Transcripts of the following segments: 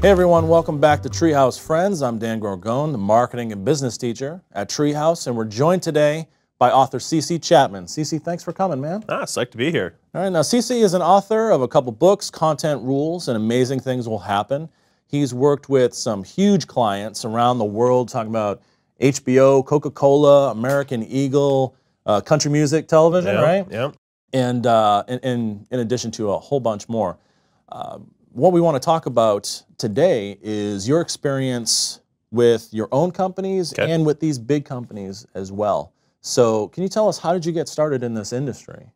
Hey everyone, welcome back to Treehouse Friends. I'm Dan Gorgone, the marketing and business teacher at Treehouse, and we're joined today by author C.C. Chapman. C.C., thanks for coming, man. Psyched to be here. All right, now C.C. is an author of a couple books, Content Rules, and Amazing Things Will Happen. He's worked with some huge clients around the world, talking about HBO, Coca-Cola, American Eagle, country music television, right? Yep. And in addition to a whole bunch more. What we want to talk about today is your experience with your own companies and with these big companies as well. So can you tell us, how did you get started in this industry?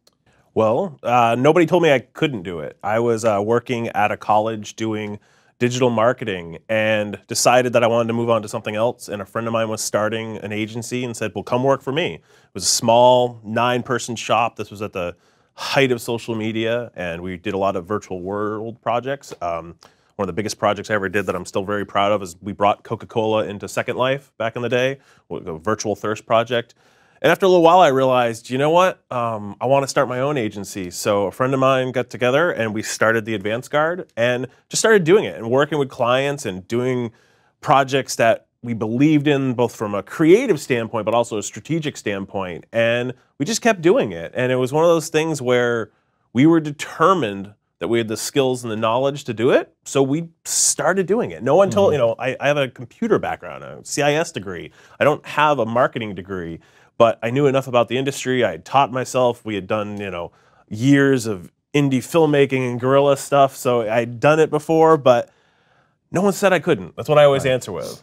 Well, nobody told me I couldn't do it. I was working at a college doing digital marketing and decided that I wanted to move on to something else. And a friend of mine was starting an agency and said, well, come work for me. It was a small 9-person shop. This was at the height of social media, and we did a lot of virtual world projects. One of the biggest projects I ever did that I'm still very proud of is we brought Coca-Cola into Second Life back in the day, a virtual thirst project. And after a little while, I realized, you know what? I want to start my own agency. So a friend of mine got together and we started the Advance Guard and just started doing it and working with clients and doing projects that we believed in, both from a creative standpoint, but also a strategic standpoint. And we just kept doing it. And it was one of those things where we were determined that we had the skills and the knowledge to do it. So we started doing it. No one told, you know, I have a computer background, a CIS degree. I don't have a marketing degree, but I knew enough about the industry. I had taught myself. We had done, you know, years of indie filmmaking and guerrilla stuff. So I'd done it before, but no one said I couldn't. That's what I always answer with.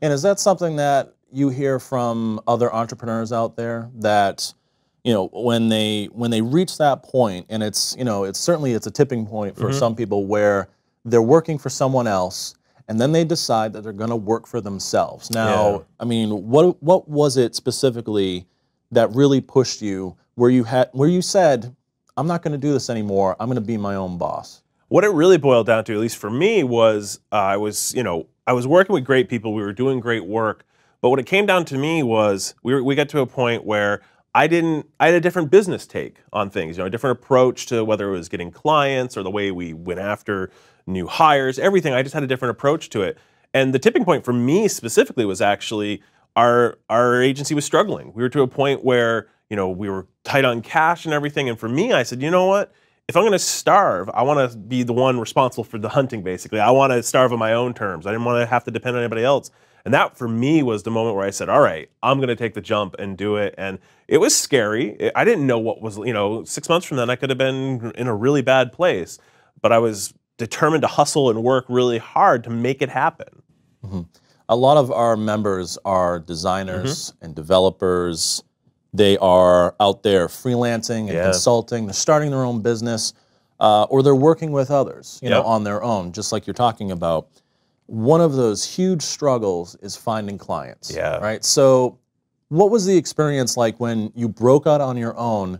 And is that something that you hear from other entrepreneurs out there, that, you know, when they reach that point, and it's, you know, it's a tipping point for some people where they're working for someone else and then they decide that they're going to work for themselves. Now, I mean, what was it specifically that really pushed you where you said, I'm not going to do this anymore, I'm going to be my own boss? What it really boiled down to, at least for me, was I was working with great people. We were doing great work. But what it came down to me was we got to a point where I had a different business take on things, you know, a different approach to whether it was getting clients or the way we went after new hires, everything. I just had a different approach to it. And the tipping point for me specifically was actually our agency was struggling. We were to a point where, you know, we were tight on cash and everything. And for me, I said, you know what? If I'm going to starve, I want to be the one responsible for the hunting, basically. I want to starve on my own terms. I didn't want to have to depend on anybody else. And that, for me, was the moment where I said, all right, I'm going to take the jump and do it. And it was scary. I didn't know what was, you know, 6 months from then, I could have been in a really bad place. But I was determined to hustle and work really hard to make it happen. A lot of our members are designers and developers. They are out there freelancing and consulting. They're starting their own business, or they're working with others, you know, on their own, just like you're talking about. One of those huge struggles is finding clients, right? So what was the experience like when you broke out on your own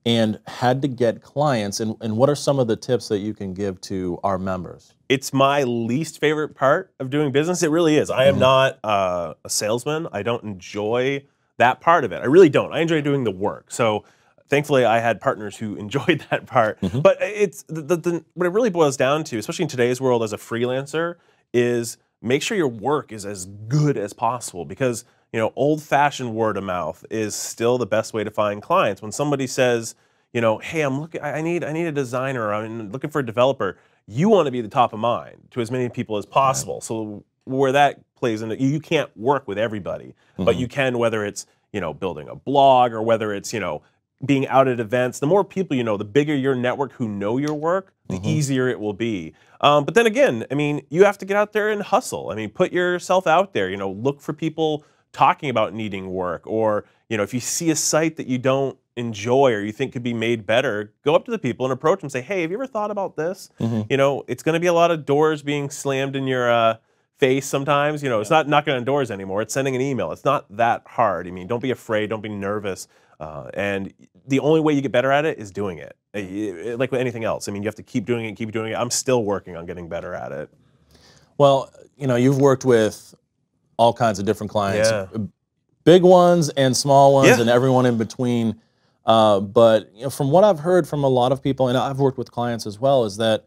and had to get clients, and what are some of the tips that you can give to our members? It's my least favorite part of doing business. It really is. I am not a salesman. I don't enjoy that part of it. I really don't. I enjoy doing the work. So thankfully I had partners who enjoyed that part. But it's what it really boils down to, especially in today's world as a freelancer, is make sure your work is as good as possible, because, you know, old-fashioned word of mouth is still the best way to find clients. When somebody says, you know, hey, I need a designer, or I'm looking for a developer, you want to be the top of mind to as many people as possible. So where that plays into, you can't work with everybody, but you can, whether it's, you know, building a blog, or whether it's, you know, being out at events. The more people you know, the bigger your network who know your work, the easier it will be. But then again, I mean, you have to get out there and hustle. I mean, put yourself out there, you know, look for people talking about needing work, or, you know, if you see a site that you don't enjoy or you think could be made better, go up to the people and approach them and say, hey, have you ever thought about this? You know, it's going to be a lot of doors being slammed in your face sometimes. You know, it's not knocking on doors anymore. It's sending an email. It's not that hard. I mean, don't be afraid. Don't be nervous. And the only way you get better at it is doing it. Like with anything else. I mean, you have to keep doing it, keep doing it. I'm still working on getting better at it. Well, you know, you've worked with all kinds of different clients, big ones and small ones and everyone in between. But you know, from what I've heard from a lot of people, and I've worked with clients as well, is that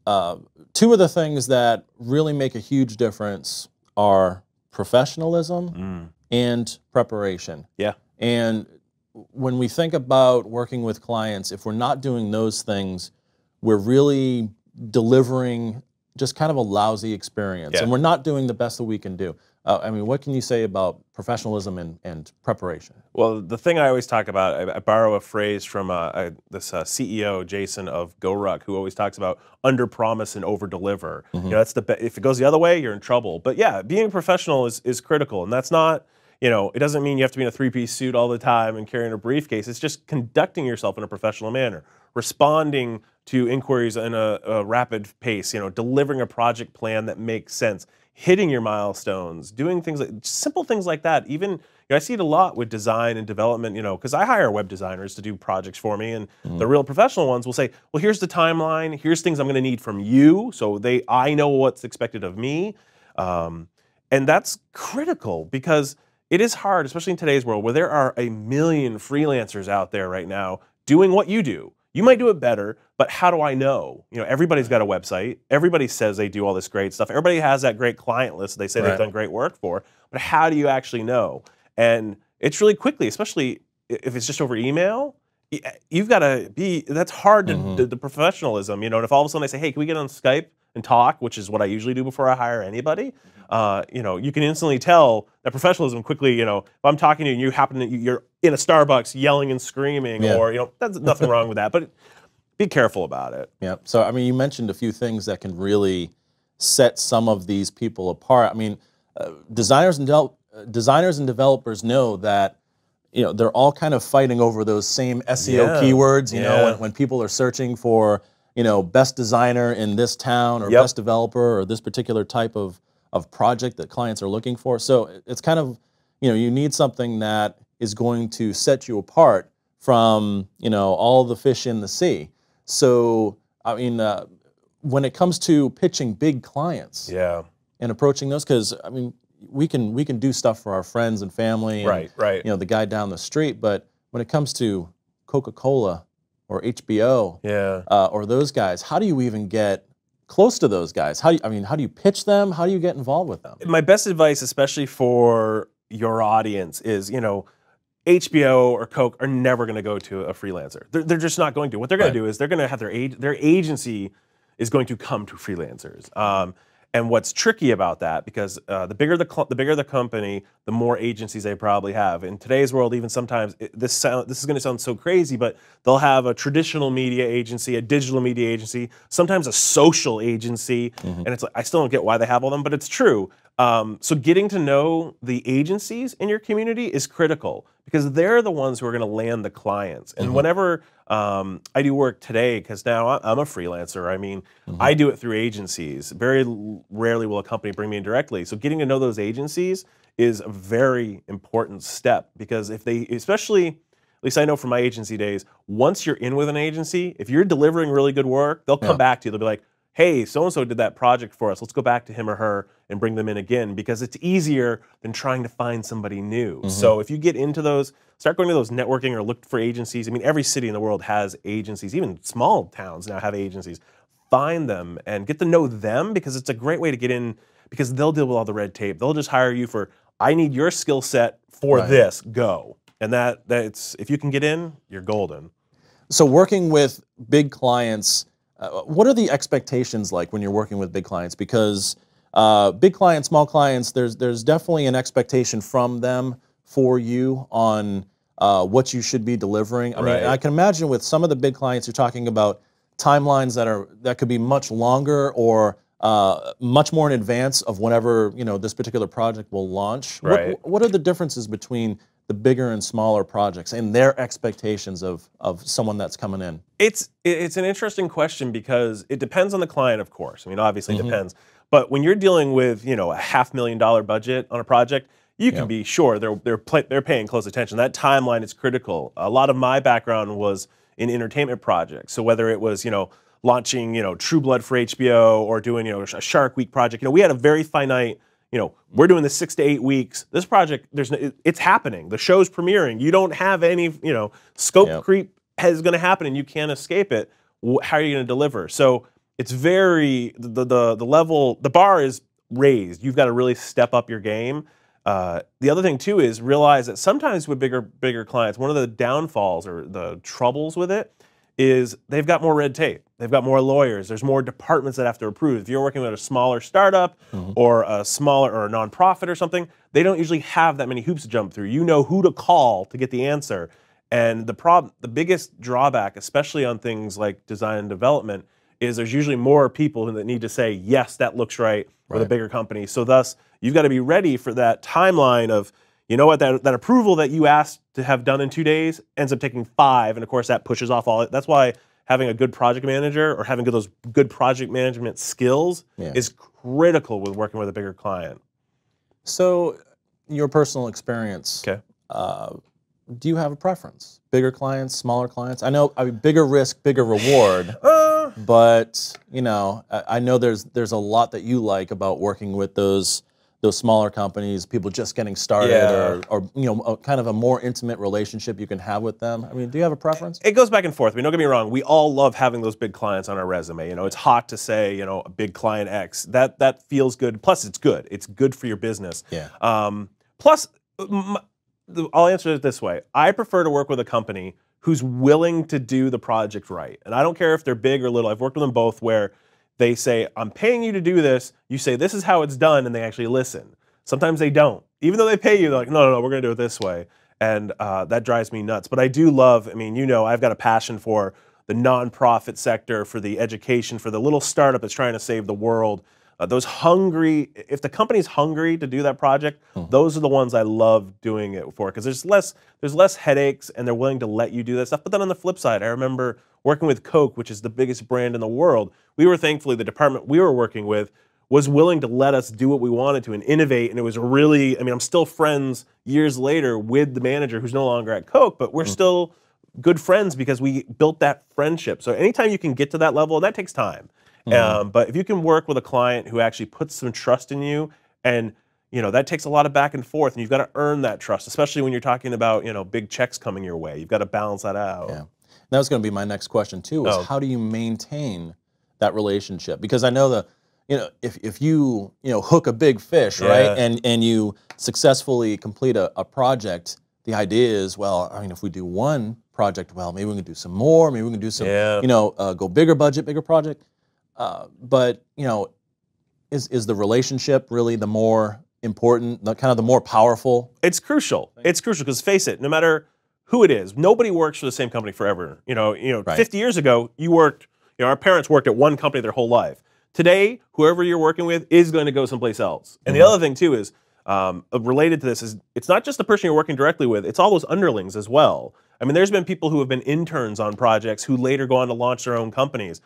two of the things that really make a huge difference are professionalism and preparation. Yeah. And when we think about working with clients, if we're not doing those things, we're really delivering just kind of a lousy experience, and we're not doing the best that we can do. I mean, what can you say about professionalism and preparation? Well, the thing I always talk about, I borrow a phrase from this CEO, Jason of GoRuck, who always talks about under promise and over deliver. You know, that's if it goes the other way, you're in trouble. But yeah, being a professional is critical, and that's not, you know, it doesn't mean you have to be in a three-piece suit all the time and carrying a briefcase. It's just conducting yourself in a professional manner, responding to inquiries in a rapid pace, you know, delivering a project plan that makes sense, hitting your milestones, doing things like simple things like that. Even, you know, I see it a lot with design and development, you know, because I hire web designers to do projects for me, and the real professional ones will say, well, here's the timeline, here's things I'm going to need from you, so I know what's expected of me. And that's critical because it is hard, especially in today's world where there are a million freelancers out there right now doing what you do. You might do it better, but how do I know? You know, everybody's got a website. Everybody says they do all this great stuff. Everybody has that great client list they say they've done great work for, but how do you actually know? And it's really quickly, especially if it's just over email, you've got to be, that's hard to the professionalism, you know, and if all of a sudden they say, hey, can we get on Skype and talk, which is what I usually do before I hire anybody, you know, you can instantly tell that professionalism quickly, you know, if I'm talking to you and you happen to, you're in a Starbucks yelling and screaming or, you know, that's nothing wrong with that, but be careful about it. Yeah. So, I mean, you mentioned a few things that can really set some of these people apart. I mean, designers and developers know that, you know, they're all kind of fighting over those same SEO keywords, you know, when people are searching for, you know, best designer in this town or best developer or this particular type of project that clients are looking for. So it's kind of, you know, you need something that is going to set you apart from, you know, all the fish in the sea. So, I mean, when it comes to pitching big clients and approaching those, because, I mean, we can do stuff for our friends and family and, you know, the guy down the street, but when it comes to Coca-Cola or HBO or those guys, how do you even get close to those guys? How do you pitch them? How do you get involved with them? My best advice, especially for your audience, is, you know, HBO or Coke are never going to go to a freelancer. They're just not going to. What they're going to do is they're going to have their agency is going to come to freelancers. And what's tricky about that, because the bigger the company, the more agencies they probably have. In today's world, even sometimes this is going to sound so crazy, but they'll have a traditional media agency, a digital media agency, sometimes a social agency, and it's like, I still don't get why they have all them, but it's true. So getting to know the agencies in your community is critical because they're the ones who are going to land the clients. And whenever I do work today, because now I'm a freelancer, I mean, I do it through agencies. Very rarely will a company bring me in directly. So getting to know those agencies is a very important step because if they, especially, at least I know from my agency days, once you're in with an agency, if you're delivering really good work, they'll come back to you. They'll be like, hey, so-and-so did that project for us. Let's go back to him or her and bring them in again because it's easier than trying to find somebody new. So if you get into those, start going to those networking or look for agencies. I mean, every city in the world has agencies. Even small towns now have agencies. Find them and get to know them because it's a great way to get in because they'll deal with all the red tape. They'll just hire you for, I need your skill set for this, go. And that's, if you can get in, you're golden. So working with big clients, what are the expectations like when you're working with big clients? Because big clients, small clients, there's definitely an expectation from them for you on what you should be delivering. I mean, I can imagine with some of the big clients, you're talking about timelines that could be much longer or much more in advance of whenever, you know, this particular project will launch. What are the differences between the bigger and smaller projects and their expectations of someone that's coming in? It's an interesting question because it depends on the client, of course. I mean, obviously it depends. But when you're dealing with, you know, a $500,000 budget on a project, you can be sure they're paying close attention. That timeline is critical. A lot of my background was in entertainment projects. So whether it was, you know, launching, you know, True Blood for HBO or doing, you know, a Shark Week project, you know, we had a very finite, you know, we're doing this 6 to 8 weeks. This project, it's happening. The show's premiering. You don't have any, you know, scope creep is going to happen and you can't escape it. How are you going to deliver? So it's very, the level, the bar is raised. You've got to really step up your game. The other thing too is realize that sometimes with bigger clients, one of the downfalls or the troubles with it is they've got more red tape. They've got more lawyers. There's more departments that have to approve. If you're working with a smaller startup or a smaller or a nonprofit or something, they don't usually have that many hoops to jump through. You know who to call to get the answer. And the biggest drawback, especially on things like design and development, is there's usually more people that need to say, yes, that looks right, with a bigger company. So thus, you've got to be ready for that timeline of, you know what, that approval that you asked to have done in 2 days ends up taking 5, and of course that pushes off all. That's why having a good project manager or having those good project management skills is critical with working with a bigger client. So, your personal experience, do you have a preference? Bigger clients, smaller clients? I know, bigger risk, bigger reward. But you know, I know there's a lot that you like about working with those smaller companies, people just getting started, or you know, kind of a more intimate relationship you can have with them. I mean, do you have a preference? It goes back and forth. I mean, don't get me wrong. We all love having those big clients on our resume. You know, it's hot to say, you know, a big client X. That feels good. Plus, it's good. It's good for your business. Plus, I'll answer it this way. I prefer to work with a company who's willing to do the project right. And I don't care if they're big or little. I've worked with them both where they say, I'm paying you to do this. You say, this is how it's done, and they actually listen. Sometimes they don't. Even though they pay you, they're like, no, we're going to do it this way. And that drives me nuts. But I do love, I mean, you know, I've got a passion for the nonprofit sector, for the education, for the little startup that's trying to save the world. Those hungry, if the company's hungry to do that project, those are the ones I love doing it for, because there's less headaches and they're willing to let you do that stuff. But then on the flip side, I remember working with Coke, which is the biggest brand in the world. We were thankfully, the department we were working with was willing to let us do what we wanted to and innovate. And it was really, I mean, I'm still friends years later with the manager who's no longer at Coke, but we're still good friends because we built that friendship. So anytime you can get to that level, and that takes time. But if you can work with a client who actually puts some trust in you, and you know that takes a lot of back and forth, and you've got to earn that trust, especially when you're talking about, you know, big checks coming your way. You've got to balance that out. Yeah, that was going to be my next question too. Is how do you maintain that relationship? Because I know that, you know, if you hook a big fish, right, and you successfully complete a project, the idea is, well, I mean, if we do one project well, maybe we can do some more, maybe we can do some, you know, go bigger budget, bigger project. But you know, is the relationship really the more important, kind of the more powerful? It's crucial. It's crucial because face it, no matter who it is, nobody works for the same company forever. You know, 50 years ago, you worked. You know, our parents worked at one company their whole life. Today, whoever you're working with is going to go someplace else. And the other thing too is related to this is it's not just the person you're working directly with; it's all those underlings as well. I mean, there's been people who have been interns on projects who later go on to launch their own companies.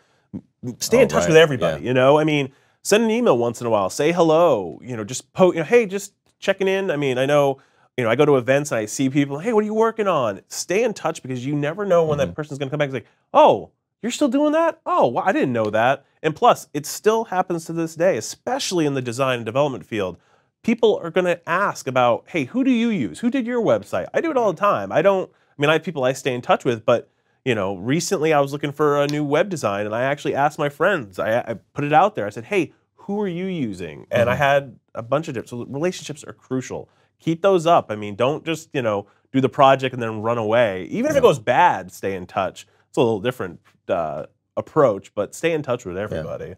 Stay in touch with everybody, you know? I mean, send an email once in a while, say hello, you know, just you know, hey, just checking in. I mean, I know, you know, I go to events and I see people, hey, what are you working on? Stay in touch because you never know when that person's going to come back and say, oh, you're still doing that? Oh, well, I didn't know that. And plus, it still happens to this day, especially in the design and development field. People are going to ask about, hey, who do you use? Who did your website? I do it all the time. I have people I stay in touch with, but you know, recently I was looking for a new web design, and I actually asked my friends. I put it out there. I said, hey, who are you using? And I had a bunch of different. So relationships are crucial. Keep those up. I mean, don't just, you know, do the project and then run away. Even if it goes bad, stay in touch. It's a little different approach, but stay in touch with everybody.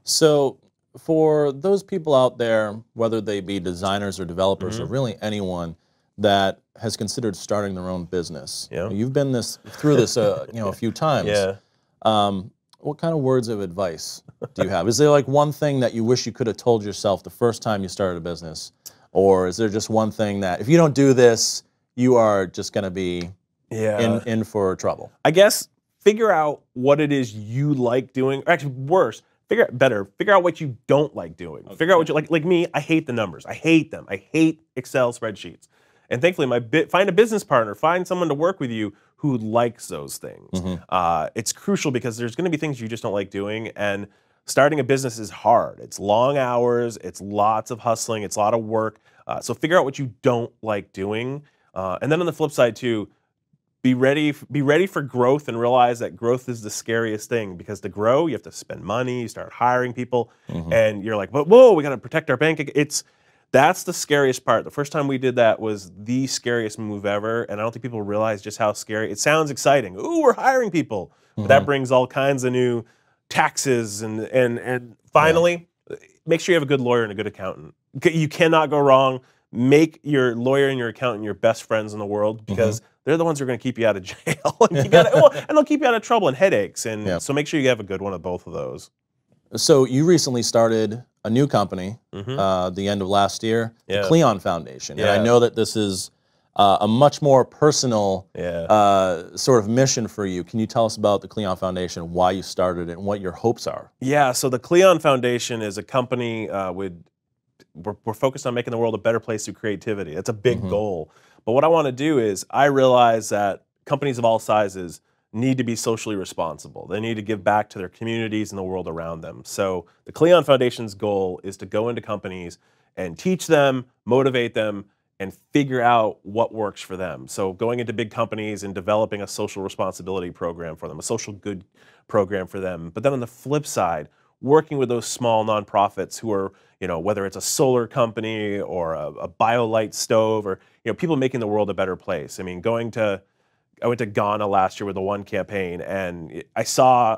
So for those people out there, whether they be designers or developers or really anyone that has considered starting their own business. You've been through this you know, a few times. What kind of words of advice do you have? Is there like one thing that you wish you could have told yourself the first time you started a business? Or is there just one thing that if you don't do this, you are just going to be in for trouble? I guess figure out what it is you like doing. Or actually, worse, figure out what you don't like doing. Figure out what you like me, I hate the numbers. I hate them. I hate Excel spreadsheets. And thankfully, find a business partner, find someone to work with you who likes those things. It's crucial because there's going to be things you just don't like doing, and starting a business is hard. It's long hours, it's lots of hustling, it's a lot of work. So figure out what you don't like doing. And then on the flip side too, be ready for growth, and realize that growth is the scariest thing, because to grow, you have to spend money, you start hiring people, and you're like, but whoa, we got to protect our bank. That's the scariest part. The first time we did that was the scariest move ever, and I don't think people realize just how scary. It sounds exciting. Ooh, we're hiring people. But that brings all kinds of new taxes, and finally, make sure you have a good lawyer and a good accountant. You cannot go wrong. Make your lawyer and your accountant your best friends in the world, because they're the ones who are going to keep you out of jail, and they'll keep you out of trouble and headaches. And so make sure you have a good one of both of those. So you recently started a new company the end of last year, the Cleon Foundation. And I know that this is a much more personal sort of mission for you. Can you tell us about the Cleon Foundation, why you started it, and what your hopes are? Yeah, so the Cleon Foundation is a company we're focused on making the world a better place through creativity. That's a big goal. But what I want to do is, I realize that companies of all sizes need to be socially responsible. They need to give back to their communities and the world around them. So the Cleon Foundation's goal is to go into companies and teach them, motivate them, and figure out what works for them. So going into big companies and developing a social responsibility program for them, a social good program for them. But then on the flip side, working with those small nonprofits who are, whether it's a solar company or a BioLite stove, or people making the world a better place. I mean, I went to Ghana last year with the One campaign, and I saw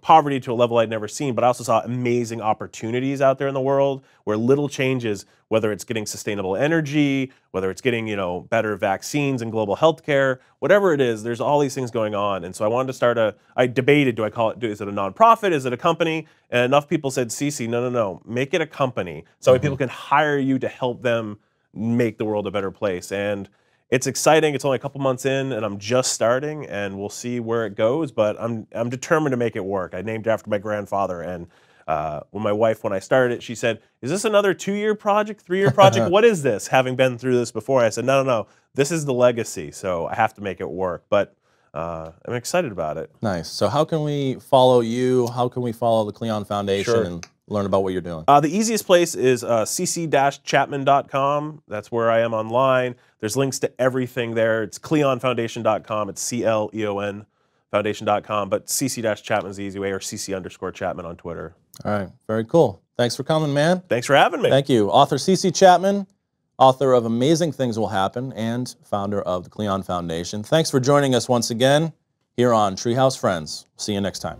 poverty to a level I'd never seen, but I also saw amazing opportunities out there in the world where little changes, whether it's getting sustainable energy, whether it's getting better vaccines and global healthcare, whatever it is, there's all these things going on. And so I wanted to start I debated, is it a nonprofit, is it a company? And enough people said, CC, no, make it a company, so people can hire you to help them make the world a better place. And it's exciting. It's only a couple months in, and I'm just starting, and we'll see where it goes. But I'm determined to make it work. I named it after my grandfather, and when I started it, she said, "Is this another 2-year project, 3-year project? What is this?" Having been through this before, I said, "No. This is the legacy. So I have to make it work." But I'm excited about it. Nice. So how can we follow you? How can we follow the Cleon Foundation and learn about what you're doing? The easiest place is cc-chapman.com. That's where I am online. There's links to everything there. It's cleonfoundation.com. It's CLEON foundation.com. But cc-chapman is the easy way, or cc_Chapman on Twitter. All right. Very cool. Thanks for coming, man. Thanks for having me. Thank you. Author C.C. Chapman, author of Amazing Things Will Happen, and founder of the Cleon Foundation. Thanks for joining us once again here on Treehouse Friends. See you next time.